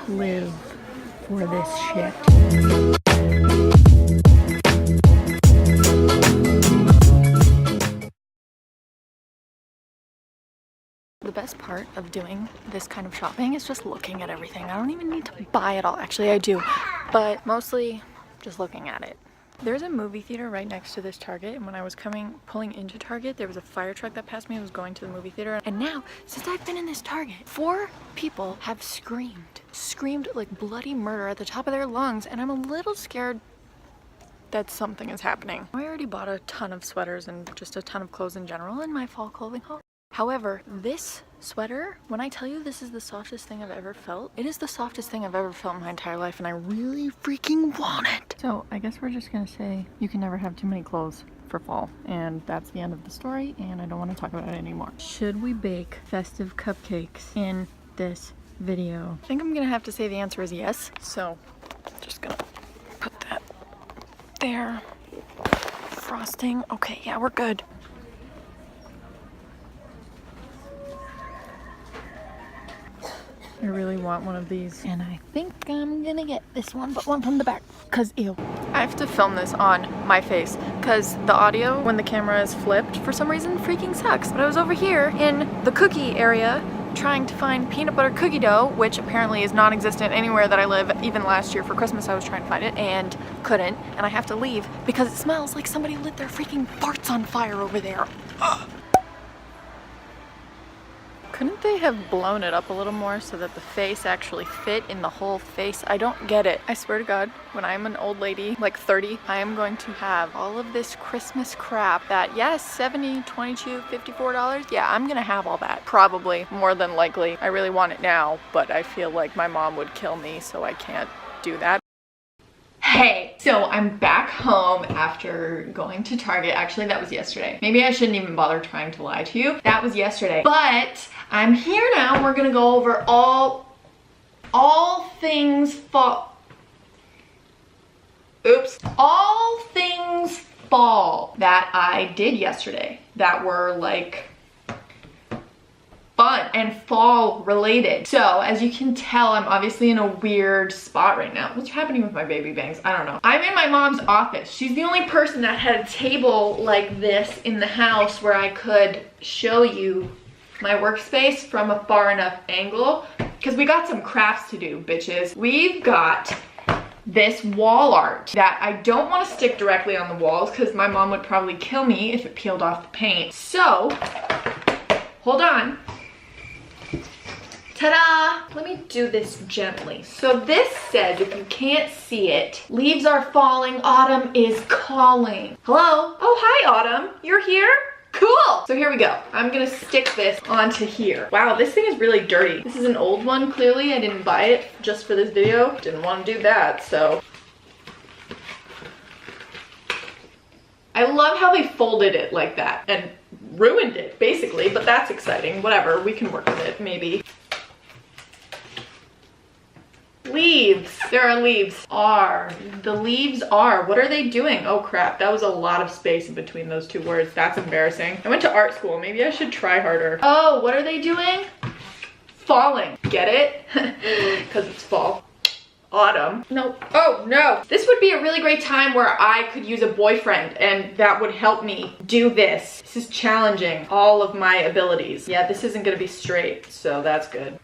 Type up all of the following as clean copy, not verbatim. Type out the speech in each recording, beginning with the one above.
live for this shit. The best part of doing this kind of shopping is just looking at everything. I don't even need to buy it all. Actually, I do, but mostly just looking at it. There's a movie theater right next to this Target, and when I was pulling into Target, there was a fire truck that passed me and was going to the movie theater. And now, since I've been in this Target, 4 people have screamed like bloody murder at the top of their lungs, and I'm a little scared that something is happening. I already bought a ton of sweaters and just a ton of clothes in general in my fall clothing haul. However, this sweater, when I tell you this is the softest thing I've ever felt, it is the softest thing I've ever felt in my entire life, and I really freaking want it. So I guess we're just gonna say you can never have too many clothes for fall, and that's the end of the story, and I don't want to talk about it anymore. Should we bake festive cupcakes in this video? I think I'm gonna have to say the answer is yes, so just gonna put that there. Frosting, okay, yeah, we're good. I really want one of these, and I think I'm gonna get this one, but one from the back, cause ew. I have to film this on my face, cause the audio when the camera is flipped for some reason freaking sucks. But I was over here in the cookie area trying to find peanut butter cookie dough, which apparently is non-existent anywhere that I live. Even last year for Christmas I was trying to find it and couldn't, and I have to leave because it smells like somebody lit their freaking farts on fire over there. Ugh. Couldn't they have blown it up a little more so that the face actually fit in the whole face? I don't get it. I swear to God, when I'm an old lady, like 30, I am going to have all of this Christmas crap that, yes, $70, $22, $54. Yeah, I'm gonna have all that. Probably, more than likely. I really want it now, but I feel like my mom would kill me, so I can't do that. Hey, so I'm back home after going to Target. Actually, that was yesterday. Maybe I shouldn't even bother trying to lie to you. That was yesterday. But I'm here now. We're gonna go over all things fall. Oops. All things fall that I did yesterday that were like fun and fall related. So as you can tell, I'm obviously in a weird spot right now. What's happening with my baby bangs? I don't know. I'm in my mom's office. She's the only person that had a table like this in the house where I could show you my workspace from a far enough angle, because we got some crafts to do, bitches. We've got this wall art that I don't want to stick directly on the walls because my mom would probably kill me if it peeled off the paint. So, hold on. Ta-da! Let me do this gently. So this says, if you can't see it, leaves are falling, autumn is calling. Hello? Oh, hi, Autumn. You're here? Cool! So here we go. I'm gonna stick this onto here. Wow, this thing is really dirty. This is an old one, clearly. I didn't buy it just for this video. Didn't want to do that, so. I love how they folded it like that and ruined it, basically, but that's exciting. Whatever, we can work with it, maybe. Leaves. There are leaves. The leaves are. What are they doing? Oh crap, that was a lot of space in between those two words. That's embarrassing. I went to art school. Maybe I should try harder. Oh, what are they doing? Falling. Get it? Because it's fall. Autumn. No. Oh no. This would be a really great time where I could use a boyfriend and that would help me do this. This is challenging all of my abilities. Yeah, this isn't gonna be straight, so that's good.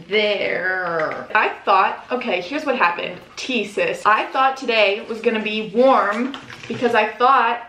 There. I thought, okay, here's what happened. Tea, sis. I thought today was gonna be warm because I thought,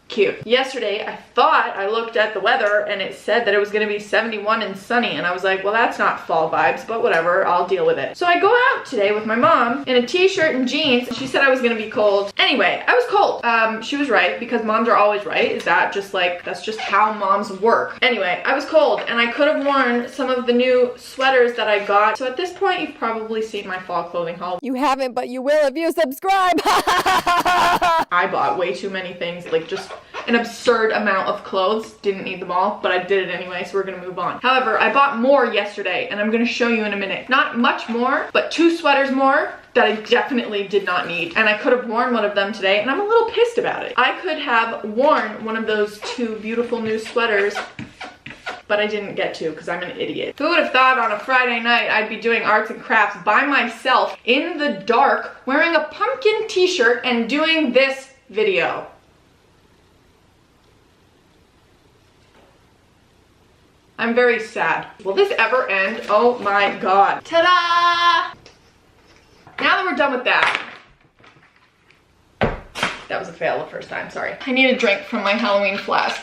cute. Yesterday, I thought I looked at the weather and it said that it was gonna be 71 and sunny, and I was like, well, that's not fall vibes, but whatever, I'll deal with it. So I go out today with my mom in a t-shirt and jeans. She said I was gonna be cold. Anyway, I was cold. She was right, because moms are always right. Is that just like, that's just how moms work. Anyway, I was cold and I could have worn some of the new sweaters that I got. So at this point, you've probably seen my fall clothing haul. You haven't, but you will if you subscribe. I bought way too many things, like just an absurd amount of clothes. Didn't need them all, but I did it anyway, so we're gonna move on. However, I bought more yesterday, and I'm gonna show you in a minute. Not much more, but 2 sweaters more that I definitely did not need. And I could have worn one of them today, and I'm a little pissed about it. I could have worn one of those 2 beautiful new sweaters but I didn't get to because I'm an idiot. Who would have thought on a Friday night I'd be doing arts and crafts by myself in the dark, wearing a pumpkin t-shirt and doing this video? I'm very sad. Will this ever end? Oh my god. Ta-da! Now that we're done with that. That was a fail the first time, sorry. I need a drink from my Halloween flask.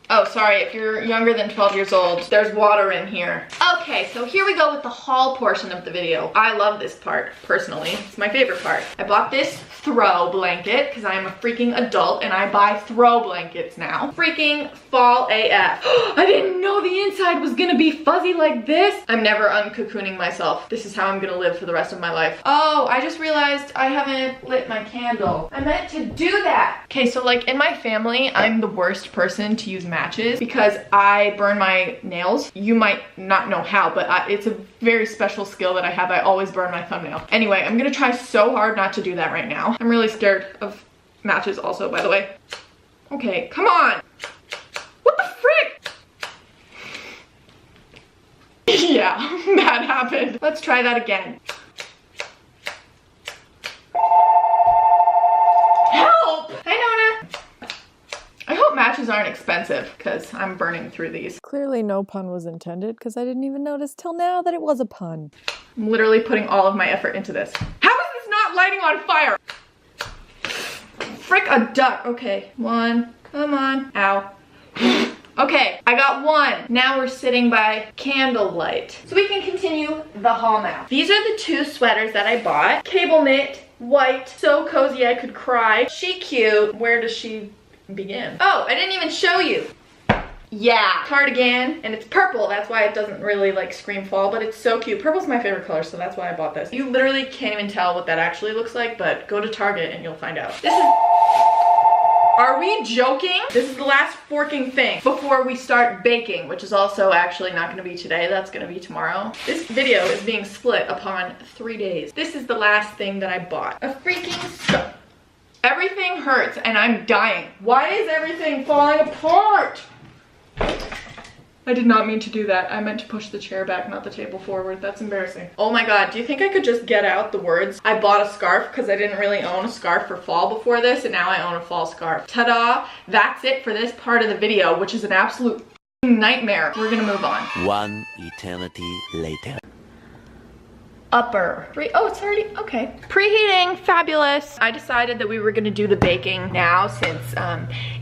Oh, sorry, if you're younger than 12 years old, there's water in here. Okay, so here we go with the haul portion of the video. I love this part, personally. It's my favorite part. I bought this throw blanket because I am a freaking adult and I buy throw blankets now. Freaking fall AF. I didn't know the inside was gonna be fuzzy like this. I'm never uncocooning myself. This is how I'm gonna live for the rest of my life. Oh, I just realized I haven't lit my candle. I meant to do that. Okay, so like in my family, I'm the worst person to use matches because I burn my nails. You might not know how, but it's a very special skill that I have. I always burn my thumbnail. Anyway, I'm gonna try so hard not to do that right now. I'm really scared of matches also, by the way. Okay, come on. What the frick? Yeah, that happened. Let's try that again. Help! Hi, Nona. I hope matches aren't expensive because I'm burning through these. Clearly no pun was intended because I didn't even notice till now that it was a pun. I'm literally putting all of my effort into this. How is this not lighting on fire? Frick a duck. Okay, one. Come on. Ow. Okay, I got one. Now we're sitting by candlelight. So we can continue the haul now. These are the two sweaters that I bought. Cable knit, white, so cozy I could cry. She cute. Where does she begin? Oh, I didn't even show you. Yeah, cardigan, and it's purple. That's why it doesn't really like scream fall, but it's so cute. Purple's my favorite color, so that's why I bought this. You literally can't even tell what that actually looks like, but go to Target and you'll find out. This is... Are we joking? This is the last forking thing before we start baking, which is also actually not gonna be today. That's gonna be tomorrow. This video is being split upon 3 days. This is the last thing that I bought. A freaking stuff. Everything hurts and I'm dying. Why is everything falling apart? I did not mean to do that. I meant to push the chair back, not the table forward. That's embarrassing. Oh my god, do you think I could just get out the words? I bought a scarf because I didn't really own a scarf for fall before this, and now I own a fall scarf. Ta-da! That's it for this part of the video, which is an absolute nightmare. We're gonna move on. One eternity later. Upper. Oh, it's already, okay. Preheating, fabulous. I decided that we were gonna do the baking now since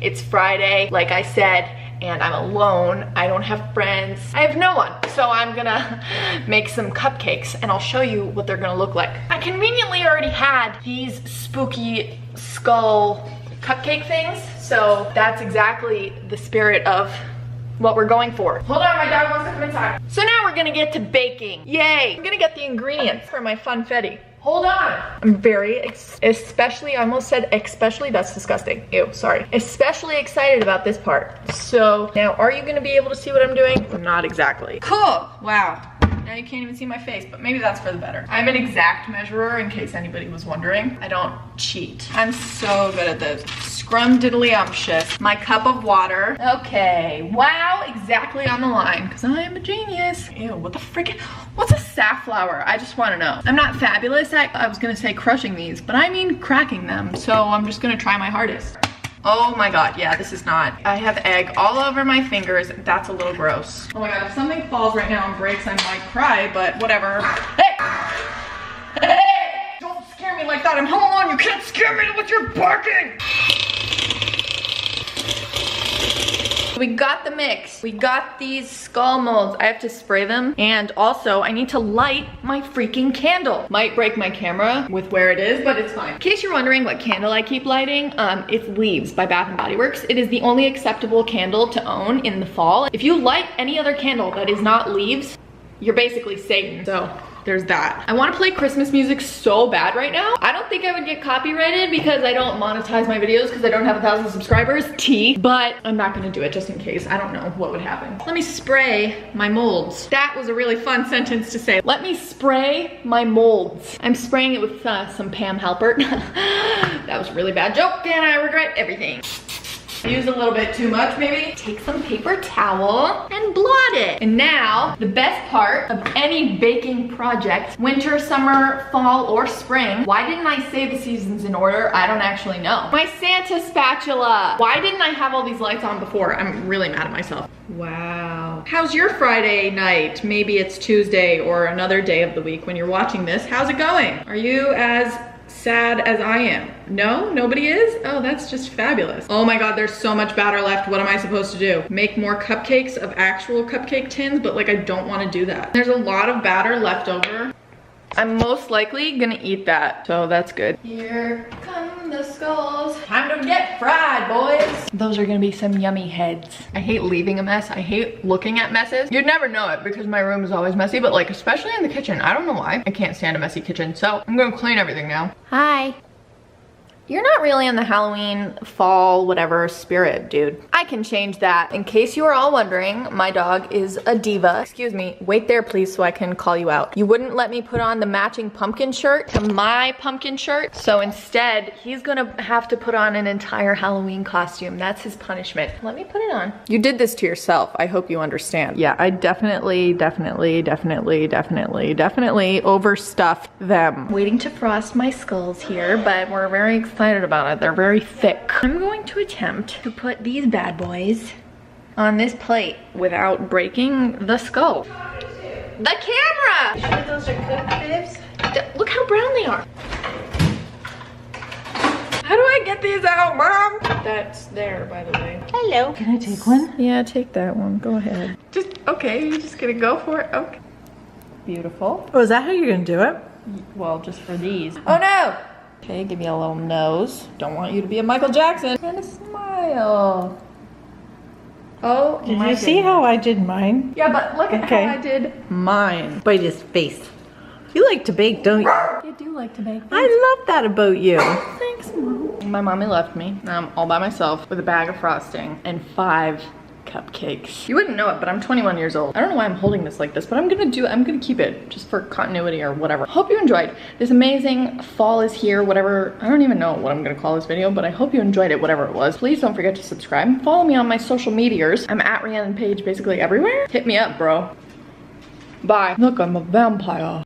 it's Friday, like I said, and I'm alone. I don't have friends. I have no one. So I'm gonna make some cupcakes and I'll show you what they're gonna look like. I conveniently already had these spooky skull cupcake things, so that's exactly the spirit of what we're going for. Hold on, my dog wants to come inside. So now we're gonna get to baking. Yay! I'm gonna get the ingredients for my funfetti. Hold on. I'm very, especially, I almost said especially, that's disgusting. Ew, sorry. Especially excited about this part. So now, are you gonna be able to see what I'm doing? Not exactly. Cool, wow. Now you can't even see my face, but maybe that's for the better. I'm an exact measurer in case anybody was wondering. I don't cheat. I'm so good at this. Scrumdiddlyumptious. My cup of water. Okay, wow, exactly on the line, because I am a genius. Ew, what the frick? What's a safflower? I just want to know. I'm not fabulous at, I was gonna say crushing these, but I mean cracking them, so I'm just gonna try my hardest. Oh my god, yeah, this is not. I have egg all over my fingers. That's a little gross. Oh my god, if something falls right now and breaks, I might cry, but whatever. Hey! Hey! Don't scare me like that. I'm home alone. You can't scare me with your barking! We got the mix. We got these skull molds. I have to spray them. And also, I need to light my freaking candle. Might break my camera with where it is, but it's fine. In case you're wondering what candle I keep lighting, it's Leaves by Bath & Body Works. It is the only acceptable candle to own in the fall. If you light any other candle that is not Leaves, you're basically Satan. So there's that. I want to play Christmas music so bad right now. I don't think I would get copyrighted because I don't monetize my videos because I don't have 1,000 subscribers, but I'm not gonna do it just in case. I don't know what would happen. Let me spray my molds. That was a really fun sentence to say. Let me spray my molds. I'm spraying it with some Pam Halpert. That was a really bad joke and I regret everything. Use a little bit too much maybe. Take some paper towel and blot it. And now, the best part of any baking project, winter, summer, fall, or spring. Why didn't I say the seasons in order? I don't actually know. My Santa spatula. Why didn't I have all these lights on before? I'm really mad at myself. Wow. How's your Friday night? Maybe it's Tuesday or another day of the week when you're watching this. How's it going? Are you as sad as I am? No? Nobody is? Oh, that's just fabulous. Oh my god, there's so much batter left. What am I supposed to do? Make more cupcakes of actual cupcake tins? But like, I don't want to do that. There's a lot of batter left over. I'm most likely gonna eat that, so that's good. Here come the skulls. Time to get fried, boys. Those are gonna be some yummy heads. I hate leaving a mess. I hate looking at messes. You'd never know it because my room is always messy, but like, especially in the kitchen. I don't know why. I can't stand a messy kitchen, so I'm gonna clean everything now. Hi. You're not really in the Halloween, fall, whatever spirit, dude. I can change that. In case you are all wondering, my dog is a diva. Excuse me, wait there please so I can call you out. You wouldn't let me put on the matching pumpkin shirt to my pumpkin shirt, so instead, he's gonna have to put on an entire Halloween costume. That's his punishment. Let me put it on. You did this to yourself. I hope you understand. Yeah, I definitely overstuffed them. Waiting to frost my skulls here, but we're very excited about it. They're very thick. I'm going to attempt to put these bad boys on this plate without breaking the skull. The camera! I think those are cooked bibs. Look how brown they are. How do I get these out, Mom? That's there, by the way. Hello. Can I take one? Yeah, take that one. Go ahead. Just, okay, you're just gonna go for it? Okay. Beautiful. Oh, is that how you're gonna do it? Well, just for these. Oh no! Okay, give me a little nose. Don't want you to be a Michael Jackson. And a smile. Oh, Did you see how I did mine? Yeah, but look at how I did mine. By his face. You like to bake, don't you? You do like to bake. I love that about you. Thanks, Mom. My mommy left me. Now I'm all by myself with a bag of frosting and 5 cupcakes. You wouldn't know it, but I'm 21 years old. I don't know why I'm holding this like this, but I'm gonna keep it just for continuity or whatever. Hope you enjoyed. This amazing fall is here, whatever. I don't even know what I'm gonna call this video, but I hope you enjoyed it, whatever it was. Please don't forget to subscribe. Follow me on my social medias. I'm at Rhiannon Page basically everywhere. Hit me up, bro. Bye. Look, I'm a vampire.